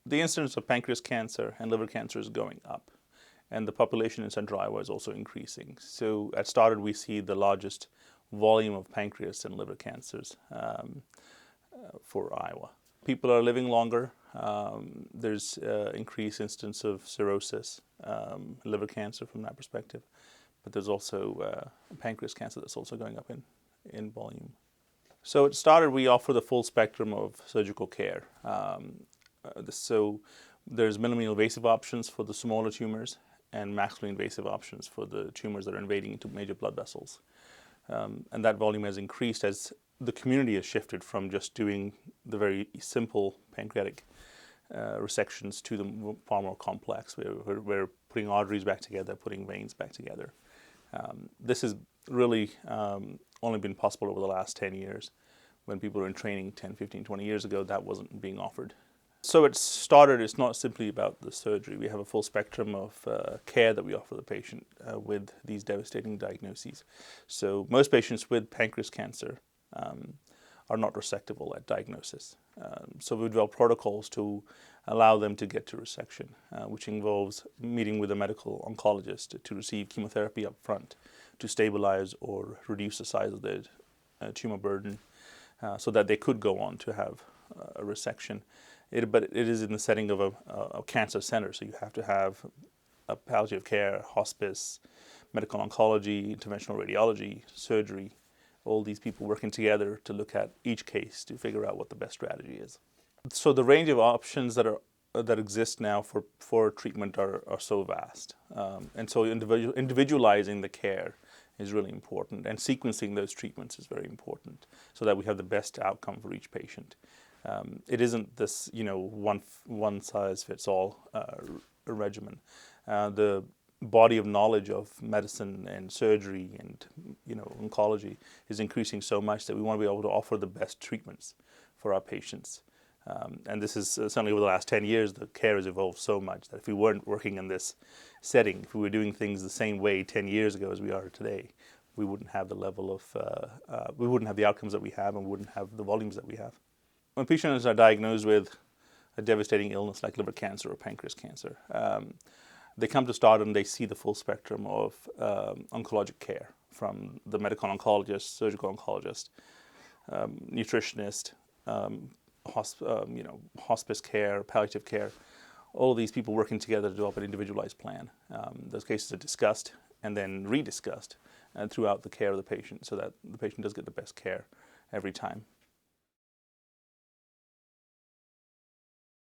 The incidence of pancreas cancer and liver cancer is going up, and the population in Central Iowa is also increasing. So at Stoddard, we see the largest volume of pancreas and liver cancers for Iowa. People are living longer. There's increased instance of cirrhosis, liver cancer from that perspective, but there's also pancreas cancer that's also going up in volume. So at Stoddard, we offer the full spectrum of surgical care. So there's minimally invasive options for the smaller tumors and maximally invasive options for the tumors that are invading into major blood vessels. And that volume has increased as the community has shifted from just doing the very simple pancreatic resections to the far more complex. We're putting arteries back together, putting veins back together. This has really only been possible over the last 10 years. When people were in training 10, 15, 20 years ago, that wasn't being offered. So at Stoddard, it's not simply about the surgery. We have a full spectrum of care that we offer the patient with these devastating diagnoses. So most patients with pancreas cancer are not resectable at diagnosis. So we develop protocols to allow them to get to resection, which involves meeting with a medical oncologist to receive chemotherapy up front to stabilize or reduce the size of the tumor burden so that they could go on to have a resection. But it is in the setting of a cancer center, so you have to have a palliative care, hospice, medical oncology, interventional radiology, surgery, all these people working together to look at each case to figure out what the best strategy is. So the range of options that exist now for treatment are so vast, and so individualizing the care is really important, and sequencing those treatments is very important so that we have the best outcome for each patient. It isn't this, one size fits all regimen. The body of knowledge of medicine and surgery and oncology is increasing so much that we want to be able to offer the best treatments for our patients. And this is certainly over the last 10 years, the care has evolved so much that if we weren't working in this setting, if we were doing things the same way 10 years ago as we are today, we wouldn't have the level of, we wouldn't have the outcomes that we have, and we wouldn't have the volumes that we have. When patients are diagnosed with a devastating illness like liver cancer or pancreas cancer, they come to Stoddard and they see the full spectrum of oncologic care, from the medical oncologist, surgical oncologist, nutritionist, hospice care, palliative care, all of these people working together to develop an individualized plan. Those cases are discussed and then rediscussed throughout the care of the patient so that the patient does get the best care every time.